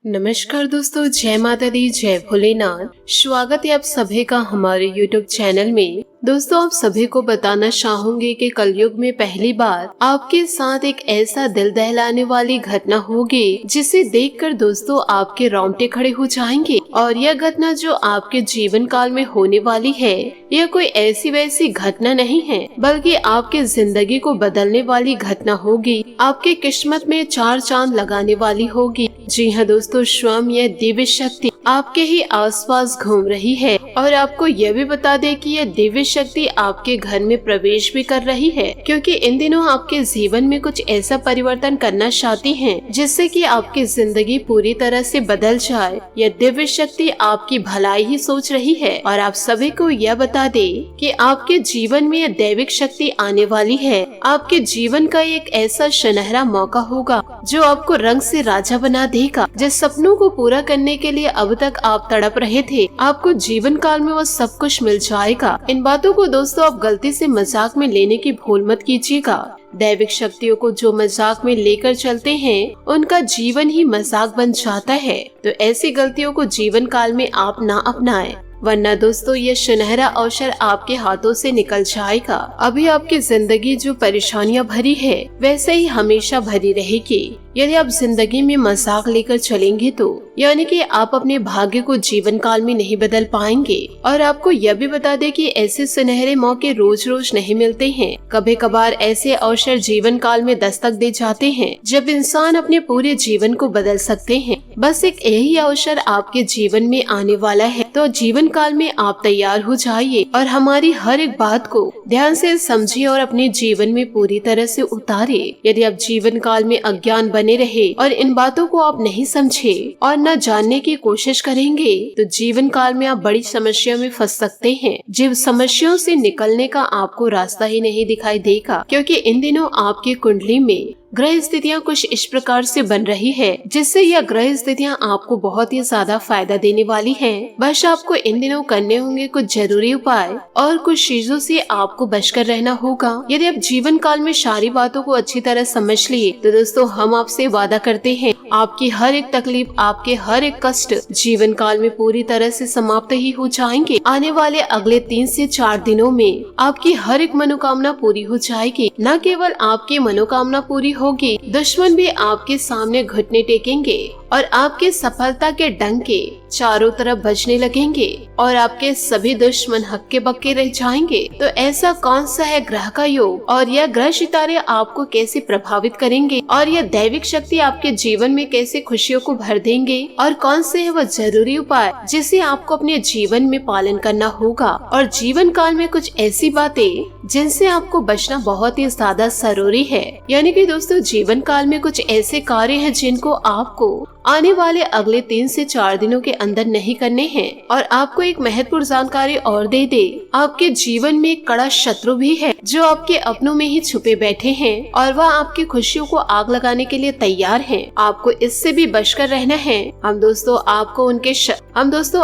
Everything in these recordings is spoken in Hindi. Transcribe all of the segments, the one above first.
नमस्कार दोस्तों, जय माता दी, जय भोलेनाथ। स्वागत है आप सभी का हमारे YouTube चैनल में। दोस्तों, आप सभी को बताना चाहूंगी कि कलयुग में पहली बार आपके साथ एक ऐसा दिल दहलाने वाली घटना होगी जिसे देखकर दोस्तों आपके रोंगटे खड़े हो जाएंगे। और यह घटना जो आपके जीवन काल में होने वाली है, यह कोई ऐसी वैसी घटना नहीं है, बल्कि आपके जिंदगी को बदलने वाली घटना होगी। आपके किस्मत में 4 चांद लगाने वाली होगी। जी हाँ दोस्तों, स्वयं यह दिव्य शक्ति आपके ही आसपास घूम रही है। और आपको यह भी बता दें कि यह दिव्य शक्ति आपके घर में प्रवेश भी कर रही है, क्योंकि इन दिनों आपके जीवन में कुछ ऐसा परिवर्तन करना चाहती हैं जिससे कि आपकी जिंदगी पूरी तरह से बदल जाए। यह दिव्य शक्ति आपकी भलाई ही सोच रही है। और आप सभी को यह बता दे कि आपके जीवन में यह दैविक शक्ति आने वाली है। आपके जीवन का एक ऐसा सुनहरा मौका होगा जो आपको रंग से राजा बना देगा। जिस सपनों को पूरा करने के लिए अब तक आप तड़प रहे थे, आपको जीवन काल में वो सब कुछ मिल जाएगा। इन बातों को दोस्तों आप गलती से मजाक में लेने की भूल मत कीजिएगा। दैविक शक्तियों को जो मजाक में लेकर चलते हैं, उनका जीवन ही मजाक बन जाता है। तो ऐसी गलतियों को जीवन काल में आप ना अपनाएं, वरना दोस्तों ये सुनहरा अवसर आपके हाथों से निकल जाएगा। अभी आपकी जिंदगी जो परेशानियां भरी है, वैसे ही हमेशा भरी रहेगी। यदि आप जिंदगी में मजाक लेकर चलेंगे तो यानी कि आप अपने भाग्य को जीवन काल में नहीं बदल पाएंगे। और आपको यह भी बता दें कि ऐसे सुनहरे मौके रोज रोज नहीं मिलते हैं। कभी कभार ऐसे अवसर जीवन काल में दस्तक दे जाते हैं जब इंसान अपने पूरे जीवन को बदल सकते हैं। बस एक यही अवसर आपके जीवन में आने वाला है, तो जीवन काल में आप तैयार हो जाइए और हमारी हर एक बात को ध्यान से समझिए और अपने जीवन में पूरी तरह से उतारे। यदि आप जीवन काल में अज्ञान बने रहे और इन बातों को आप नहीं समझे और न जानने की कोशिश करेंगे, तो जीवन काल में आप बड़ी समस्या में फंस सकते हैं। जिन समस्याओं से निकलने का आपको रास्ता ही नहीं दिखाई देगा, क्योंकि इन दिनों आपकी कुंडली में ग्रह स्थितियाँ कुछ इस प्रकार से बन रही है जिससे यह ग्रह स्थितियाँ आपको बहुत ही ज्यादा फायदा देने वाली हैं। बस आपको इन दिनों करने होंगे कुछ जरूरी उपाय और कुछ चीजों से आपको बचकर रहना होगा। यदि आप जीवन काल में सारी बातों को अच्छी तरह समझ लिए, तो दोस्तों हम आपसे वादा करते हैं आपकी हर एक तकलीफ, आपके हर एक कष्ट जीवन काल में पूरी तरह से समाप्त ही हो जाएंगे। आने वाले अगले 3 से 4 दिनों में आपकी हर एक मनोकामना पूरी हो जाएगी। न केवल आपकी मनोकामना पूरी होगी, दुश्मन भी आपके सामने घुटने टेकेंगे और आपके सफलता के डंके चारों तरफ बजने लगेंगे और आपके सभी दुश्मन हक्के बक्के रह जाएंगे। तो ऐसा कौन सा है ग्रह का योग, और यह ग्रह सितारे आपको कैसे प्रभावित करेंगे, और यह दैविक शक्ति आपके जीवन में कैसे खुशियों को भर देंगे, और कौन से है वह जरूरी उपाय जिसे आपको अपने जीवन में पालन करना होगा। और जीवन काल में कुछ ऐसी बातें जिनसे आपको बचना बहुत ही ज्यादा जरूरी है। यानी कि दोस्तों जीवन काल में कुछ ऐसे कार्य हैं जिनको आपको आने वाले अगले 3 से 4 दिनों के अंदर नहीं करने हैं। और आपको एक महत्वपूर्ण जानकारी और दे दे, आपके जीवन में एक कड़ा शत्रु भी है जो आपके अपनों में ही छुपे बैठे हैं और वह आपकी खुशियों को आग लगाने के लिए तैयार हैं। आपको इससे भी बचकर रहना है। हम दोस्तों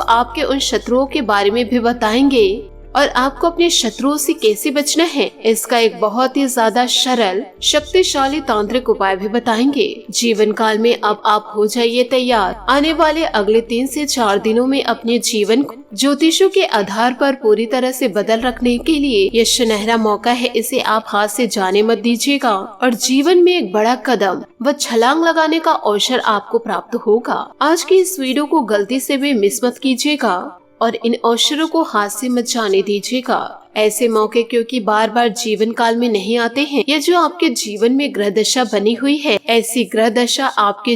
आपके उन शत्रुओं के बारे में भी बताएंगे और आपको अपने शत्रुओं से कैसे बचना है, इसका एक बहुत ही ज्यादा सरल शक्तिशाली तांत्रिक उपाय भी बताएंगे। जीवन काल में अब आप हो जाइए तैयार। आने वाले अगले 3 से 4 दिनों में अपने जीवन को ज्योतिषों के आधार पर पूरी तरह से बदल रखने के लिए यह सुनहरा मौका है। इसे आप हाथ से जाने मत दीजिएगा और जीवन में एक बड़ा कदम व छलांग लगाने का अवसर आपको प्राप्त होगा। आज की इस वीडियो को गलती से भी मिस मत कीजिएगा और इन अवसरों को हाथ से मत जाने दीजिएगा। ऐसे मौके क्योंकि बार बार जीवन काल में नहीं आते हैं। ये जो आपके जीवन में ग्रह दशा बनी हुई है, ऐसी ग्रह दशा आपके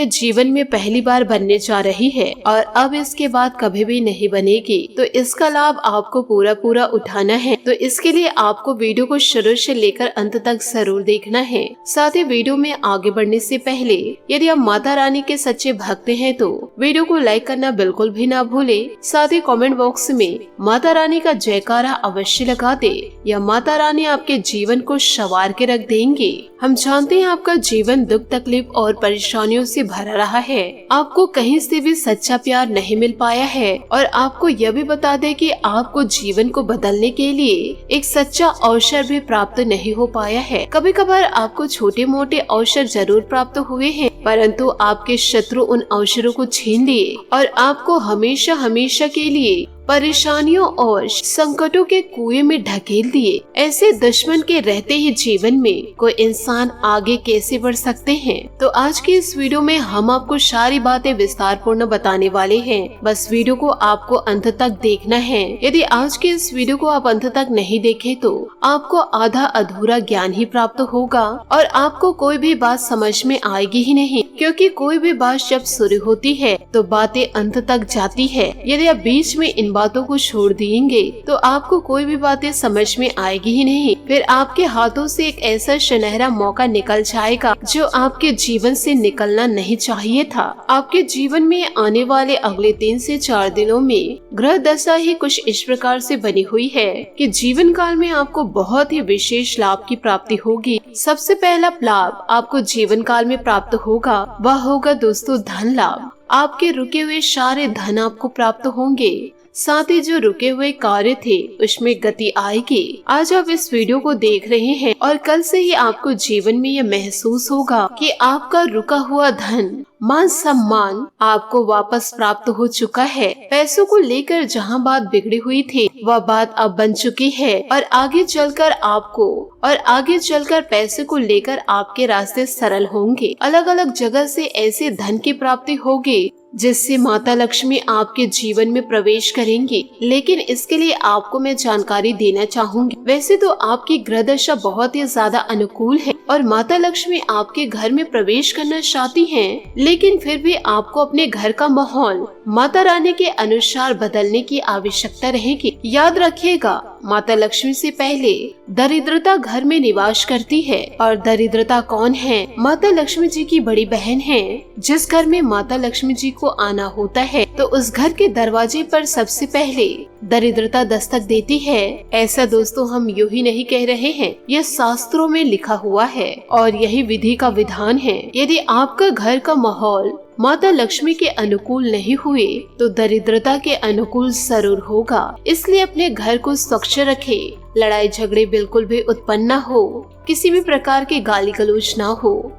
जीवन में पहली बार बनने जा रही है और अब इसके बाद कभी भी नहीं बनेगी। तो इसका लाभ आपको पूरा उठाना है। तो इसके लिए आपको वीडियो को शुरू से लेकर अंत तक जरूर देखना है। साथ ही वीडियो में आगे बढ़ने से पहले यदि आप माता रानी के सच्चे भक्त हैं तो वीडियो को लाइक करना बिल्कुल भी ना भूले। साथ ही कमेंट बॉक्स में माता रानी का जय जयकारा अवश्य लगा दे, या माता रानी आपके जीवन को संवार के रख देंगे। हम जानते हैं आपका जीवन दुख तकलीफ और परेशानियों से भरा रहा है। आपको कहीं से भी सच्चा प्यार नहीं मिल पाया है, और आपको यह भी बता दे कि आपको जीवन को बदलने के लिए एक सच्चा अवसर भी प्राप्त नहीं हो पाया है। कभी कभार आपको छोटे मोटे अवसर जरूर प्राप्त हुए हैं, परंतु आपके शत्रु उन अवसरों को छीन लिए और आपको हमेशा हमेशा के लिए परेशानियों और संकटों के कुएं में ढकेल दिए। ऐसे दुश्मन के रहते ही जीवन में कोई इंसान आगे कैसे बढ़ सकते हैं? तो आज की इस वीडियो में हम आपको सारी बातें विस्तार पूर्ण बताने वाले हैं। बस वीडियो को आपको अंत तक देखना है। यदि आज के इस वीडियो को आप अंत तक नहीं देखे तो आपको आधा अधूरा ज्ञान ही प्राप्त होगा और आपको कोई भी बात समझ में आएगी ही नहीं, क्योंकि कोई भी बात जब शुरू होती है तो बातें अंत तक जाती है। यदि आप बीच में इन बातों को छोड़ देंगे तो आपको कोई भी बातें समझ में आएगी ही नहीं। फिर आपके हाथों से एक ऐसा सुनहरा मौका निकल जाएगा जो आपके जीवन से निकलना नहीं चाहिए था। आपके जीवन में आने वाले अगले 3 से 4 दिनों में ग्रह दशा ही कुछ इस प्रकार से बनी हुई है कि जीवन काल में आपको बहुत ही विशेष लाभ की प्राप्ति होगी। सबसे पहला लाभ आपको जीवन काल में प्राप्त होगा, वह होगा दोस्तों धन लाभ। आपके रुके हुए सारे धन आपको प्राप्त होंगे, साथ ही जो रुके हुए कार्य थे उसमें गति आएगी। आज आप इस वीडियो को देख रहे हैं और कल से ही आपको जीवन में यह महसूस होगा कि आपका रुका हुआ धन मान सम्मान आपको वापस प्राप्त हो चुका है। पैसों को लेकर जहां बात बिगड़ी हुई थी वह बात अब बन चुकी है, और आगे चलकर पैसे को लेकर आपके रास्ते सरल होंगे। अलग अलग जगह से ऐसे धन की प्राप्ति होगी जिससे माता लक्ष्मी आपके जीवन में प्रवेश करेंगी। लेकिन इसके लिए आपको मैं जानकारी देना चाहूंगी। वैसे तो आपकी ग्रह दशा बहुत ही ज्यादा अनुकूल है और माता लक्ष्मी आपके घर में प्रवेश करना चाहती हैं, लेकिन फिर भी आपको अपने घर का माहौल माता रानी के अनुसार बदलने की आवश्यकता रहेगी। याद रखिएगा, माता लक्ष्मी से पहले दरिद्रता घर में निवास करती है। और दरिद्रता कौन है? माता लक्ष्मी जी की बड़ी बहन है। जिस घर में माता लक्ष्मी जी को आना होता है तो उस घर के दरवाजे पर सबसे पहले दरिद्रता दस्तक देती है। ऐसा दोस्तों हम यूं ही नहीं कह रहे हैं, यह शास्त्रों में लिखा हुआ है और यही विधि का विधान है। यदि आपका घर का माहौल माता लक्ष्मी के अनुकूल नहीं हुए तो दरिद्रता के अनुकूल जरूर होगा। इसलिए अपने घर को स्वच्छ रखें, लड़ाई झगड़े बिल्कुल भी उत्पन्न न हो, किसी भी प्रकार की गाली गलौज न हो।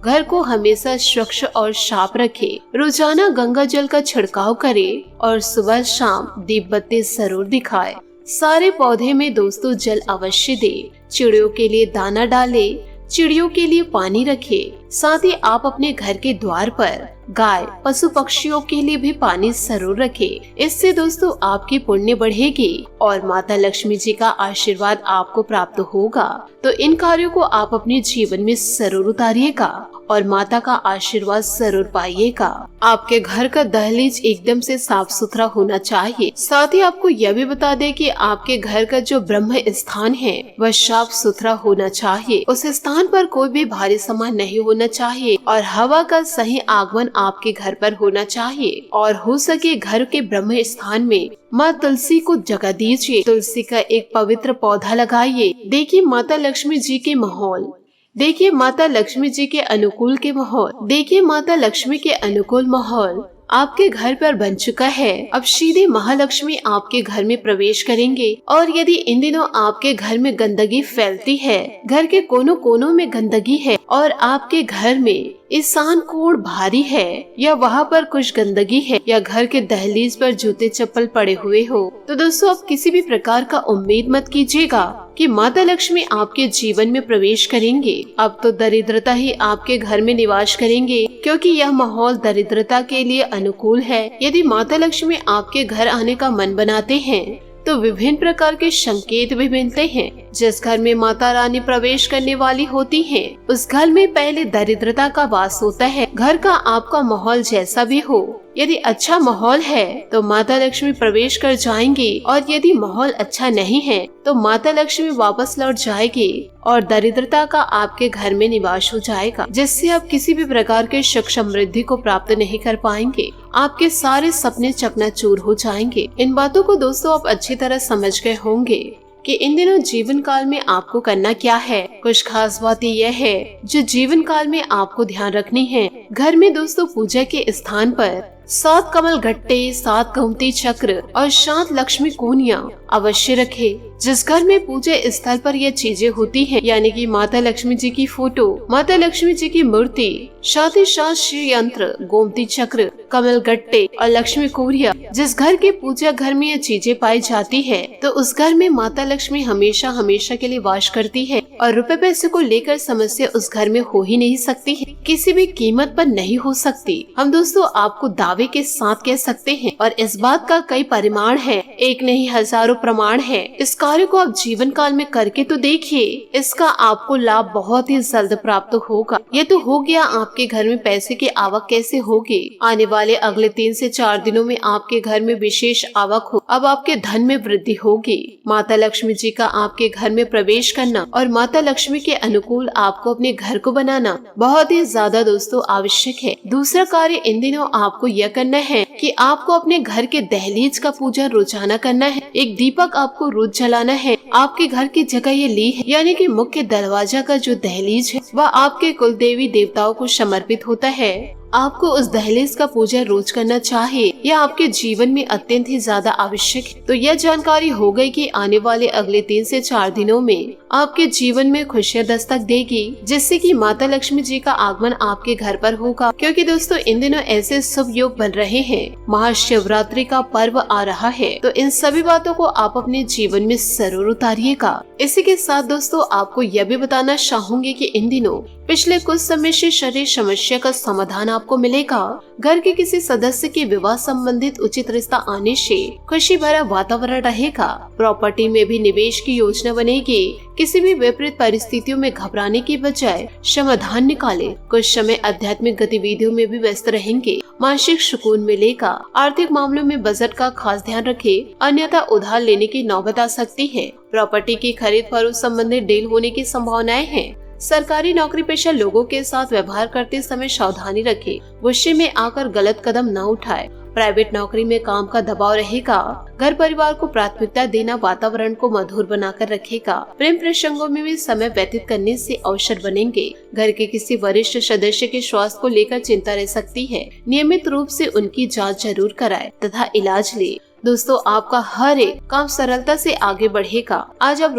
घर को हमेशा स्वच्छ और साफ रखें, रोजाना गंगा जल का छिड़काव करें और सुबह शाम दीप बत्ती जरूर दिखाएं। सारे पौधे में दोस्तों जल अवश्य दें, चिड़ियों के लिए दाना डालें, चिड़ियों के लिए पानी रखें। साथ ही आप अपने घर के द्वार पर गाय पशु पक्षियों के लिए भी पानी जरूर रखें। इससे दोस्तों आपकी पुण्य बढ़ेगी और माता लक्ष्मी जी का आशीर्वाद आपको प्राप्त होगा। तो इन कार्यों को आप अपने जीवन में जरूर उतारिएगा और माता का आशीर्वाद जरूर पाइएगा। आपके घर का दहलीज एकदम से साफ सुथरा होना चाहिए। साथ ही आपको यह भी बता दें कि आपके घर का जो ब्रह्म स्थान है वह साफ सुथरा होना चाहिए। उस स्थान पर कोई भी भारी सामान नहीं होना चाहिए और हवा का सही आगमन आपके घर पर होना चाहिए। और हो सके घर के ब्रह्म स्थान में माँ तुलसी को जगह दीजिए। तुलसी का एक पवित्र पौधा लगाइए। देखिए माता लक्ष्मी जी के माहौल, देखिए माता लक्ष्मी जी के अनुकूल के माहौल, देखिए माता लक्ष्मी के अनुकूल माहौल आपके घर पर बन चुका है। अब सीधे महालक्ष्मी आपके घर में प्रवेश करेंगे। और यदि इन दिनों आपके घर में गंदगी फैलती है, घर के कोनों कोनों में गंदगी है और आपके घर में ईशान कोण भारी है या वहाँ पर कुछ गंदगी है या घर के दहलीज पर जूते चप्पल पड़े हुए हो, तो दोस्तों आप किसी भी प्रकार का उम्मीद मत कीजिएगा कि माता लक्ष्मी आपके जीवन में प्रवेश करेंगे। अब तो दरिद्रता ही आपके घर में निवास करेंगे, क्योंकि यह माहौल दरिद्रता के लिए अनुकूल है। यदि माता लक्ष्मी आपके घर आने का मन बनाते हैं तो विभिन्न प्रकार के संकेत भी मिलते हैं। जिस घर में माता रानी प्रवेश करने वाली होती हैं, उस घर में पहले दरिद्रता का वास होता है। घर का आपका माहौल जैसा भी हो, यदि अच्छा माहौल है तो माता लक्ष्मी प्रवेश कर जाएंगी, और यदि माहौल अच्छा नहीं है तो माता लक्ष्मी वापस लौट जाएगी और दरिद्रता का आपके घर में निवास हो जाएगा, जिससे आप किसी भी प्रकार के सुख समृद्धि को प्राप्त नहीं कर पाएंगे। आपके सारे सपने चकनाचूर हो जाएंगे। इन बातों को दोस्तों आप अच्छी तरह समझ गए होंगे कि इन दिनों जीवन काल में आपको करना क्या है। कुछ खास बातें यह है जो जीवन काल में आपको ध्यान रखनी है। घर में दोस्तों पूजा के स्थान पर 7 कमल गट्टे, 7 गोमती चक्र और 7 लक्ष्मी कोनिया अवश्य रखे। जिस घर में पूजा स्थल पर यह चीजें होती हैं, यानी कि माता लक्ष्मी जी की फोटो, माता लक्ष्मी जी की मूर्ति, साथ ही साथ श्री यंत्र, गोमती चक्र, कमल गट्टे और लक्ष्मी कोरिया, जिस घर के पूजा घर में यह चीजें पाई जाती है तो उस घर में माता लक्ष्मी हमेशा हमेशा के लिए वास करती है और रुपए पैसे को लेकर समस्या उस घर में हो ही नहीं सकती है, किसी भी कीमत पर नहीं हो सकती। हम दोस्तों आपको दावे के साथ कह सकते हैं और इस बात का कई परिमाण है, एक नहीं हजारों प्रमाण है। इस कार्य को आप जीवन काल में करके तो देखिए, इसका आपको लाभ बहुत ही जल्द प्राप्त होगा। ये तो हो गया आपके घर में पैसे की आवक कैसे होगी। आने वाले अगले 3 से 4 दिनों में आपके घर में विशेष आवक हो। अब आपके धन में वृद्धि होगी। माता लक्ष्मी जी का आपके घर में प्रवेश करना और माता लक्ष्मी के अनुकूल आपको अपने घर को बनाना बहुत ही ज्यादा दोस्तों आवश्यक है। दूसरा कार्य इन दिनों आपको यह करना है कि आपको अपने घर के दहलीज का पूजा रोजाना करना है। एक दीपक आपको रोज जलाना है। आपके घर की जगह ये ली है, यानी कि मुख्य दरवाजा का जो दहलीज है वह आपके कुल देवी देवताओं को समर्पित होता है। आपको उस दहलीज का पूजा रोज करना चाहिए। यह आपके जीवन में अत्यंत ही ज्यादा आवश्यक है। तो यह जानकारी हो गई कि आने वाले अगले 3 से 4 दिनों में आपके जीवन में खुशियां दस्तक देगी, जिससे कि माता लक्ष्मी जी का आगमन आपके घर पर होगा। क्योंकि दोस्तों इन दिनों ऐसे शुभ योग बन रहे हैं, महाशिवरात्रि का पर्व आ रहा है, तो इन सभी बातों को आप अपने जीवन में जरूर उतारिएगा। इसी के साथ दोस्तों आपको यह भी बताना चाहूंगी कि इन दिनों पिछले कुछ समय से शरीर समस्या का समाधान आपको मिलेगा। घर के किसी सदस्य के विवाह संबंधित उचित रिश्ता आने से खुशी भरा वातावरण रहेगा। प्रॉपर्टी में भी निवेश की योजना बनेगी। किसी भी विपरीत परिस्थितियों में घबराने की बजाय समाधान निकाले। कुछ समय आध्यात्मिक गतिविधियों में भी व्यस्त रहेंगे। मानसिक सुकून मिलेगा। आर्थिक मामलों में बजट का खास ध्यान रखें, अन्यथा उधार लेने की नौबत आ सकती है। प्रॉपर्टी की खरीद फरोख्त संबंधित डील होने की संभावनाएं हैं। सरकारी नौकरी पेशा लोगों के साथ व्यवहार करते समय सावधानी रखें। गुस्से में आकर गलत कदम न उठाएं। प्राइवेट नौकरी में काम का दबाव रहेगा। घर परिवार को प्राथमिकता देना वातावरण को मधुर बनाकर रखेगा। प्रेम प्रसंगों में भी समय व्यतीत करने से अवसर बनेंगे। घर के किसी वरिष्ठ सदस्य के स्वास्थ्य को लेकर चिंता रह सकती है। नियमित रूप से उनकी जांच जरूर कराएं तथा इलाज ले। दोस्तों आपका हर एक काम सरलता से आगे बढ़ेगा। आज आप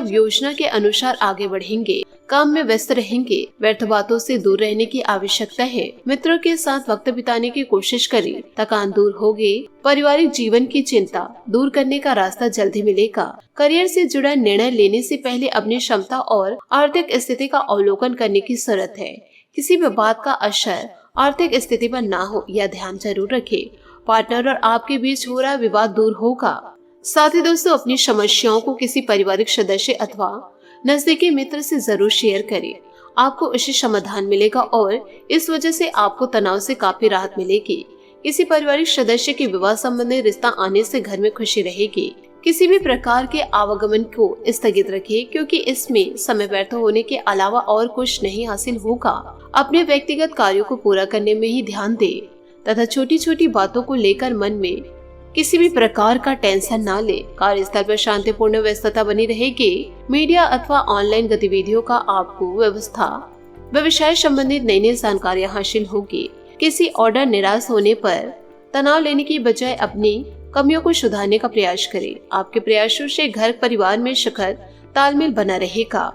योजना के अनुसार आगे बढ़ेंगे। काम में व्यस्त रहेंगे। व्यर्थ बातों से दूर रहने की आवश्यकता है। मित्रों के साथ वक्त बिताने की कोशिश करें। थकान दूर होगी। पारिवारिक जीवन की चिंता दूर करने का रास्ता जल्दी मिलेगा। करियर से जुड़ा निर्णय लेने से पहले अपनी क्षमता और आर्थिक स्थिति का अवलोकन करने की जरूरत है। किसी भी बात का असर आर्थिक स्थिति पर न हो, यह ध्यान जरूर रखें। पार्टनर और आपके बीच हो रहा विवाद दूर होगा। साथ ही दोस्तों अपनी समस्याओं को किसी पारिवारिक सदस्य अथवा नजदीकी मित्र से जरूर शेयर करें। आपको उसी समाधान मिलेगा और इस वजह से आपको तनाव से काफी राहत मिलेगी। किसी पारिवारिक सदस्य के विवाह संबंधी रिश्ता आने से घर में खुशी रहेगी। किसी भी प्रकार के आवागमन को स्थगित रखें, क्योंकि इसमें समय व्यर्थ होने के अलावा और कुछ नहीं हासिल होगा। अपने व्यक्तिगत कार्यों को पूरा करने में ही ध्यान दें तथा छोटी छोटी बातों को लेकर मन में किसी भी प्रकार का टेंशन ना ले। कार्यस्थल पर शांतिपूर्ण व्यस्तता बनी रहेगी। मीडिया अथवा ऑनलाइन गतिविधियों का आपको व्यवसाय संबंधित नई जानकारियां हासिल होगी। किसी ऑर्डर निराश होने पर तनाव लेने की बजाय अपनी कमियों को सुधारने का प्रयास करें। आपके प्रयासों से घर परिवार में शिखर तालमेल बना रहेगा।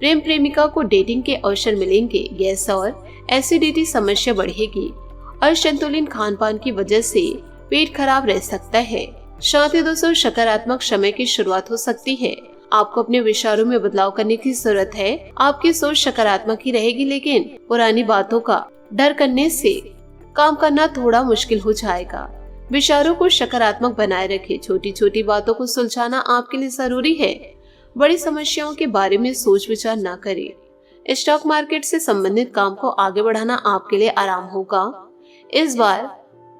प्रेम प्रेमिका को डेटिंग के अवसर मिलेंगे। गैस और एसिडिटी समस्या बढ़ेगी। असंतुलित खान पान की वजह से पेट खराब रह सकता है। साथ ही दोस्तों सकारात्मक समय की शुरुआत हो सकती है। आपको अपने विचारों में बदलाव करने की जरूरत है। आपकी सोच सकारात्मक ही रहेगी, लेकिन पुरानी बातों का डर करने से काम करना थोड़ा मुश्किल हो जाएगा। विचारों को सकारात्मक बनाए रखें। छोटी छोटी बातों को सुलझाना आपके लिए जरूरी है। बड़ी समस्याओं के बारे में सोच विचार न करें। स्टॉक मार्केट से संबंधित काम को आगे बढ़ाना आपके लिए आराम होगा। इस बार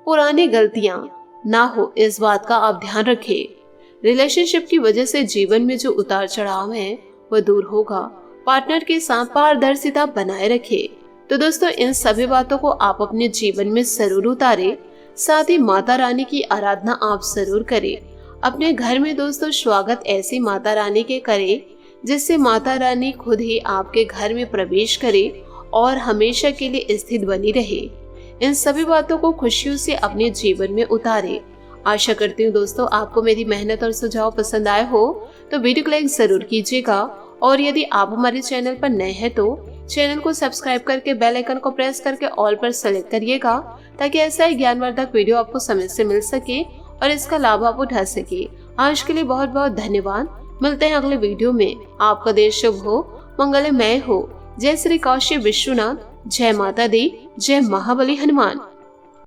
पुरानी गलतियां ना हो, इस बात का आप ध्यान रखें। रिलेशनशिप की वजह से जीवन में जो उतार चढ़ाव है वह दूर होगा। पार्टनर के साथ पारदर्शिता बनाए रखें। तो दोस्तों, इन सभी बातों को आप अपने जीवन में जरूर उतारें। साथ ही माता रानी की आराधना आप जरूर करें। अपने घर में दोस्तों स्वागत ऐसी माता रानी के करें जिससे माता रानी खुद ही आपके घर में प्रवेश करे और हमेशा के लिए स्थित बनी रहे। इन सभी बातों को खुशियों से अपने जीवन में उतारें। आशा करती हूँ दोस्तों आपको मेरी मेहनत और सुझाव पसंद आए हो तो वीडियो को लाइक जरूर कीजिएगा। और यदि आप हमारे चैनल पर नए हैं तो चैनल को सब्सक्राइब करके बेल आइकन को प्रेस करके ऑल पर सेलेक्ट करिएगा, ताकि ऐसा ही ज्ञानवर्धक वीडियो आपको समय से मिल सके और इसका लाभ आप उठा सके। आज के लिए बहुत बहुत धन्यवाद। मिलते हैं अगले वीडियो में। आपका दिन शुभ हो, मंगलमय हो। जय श्री काशी विश्वनाथ, जय माता दी, जय महाबली हनुमान।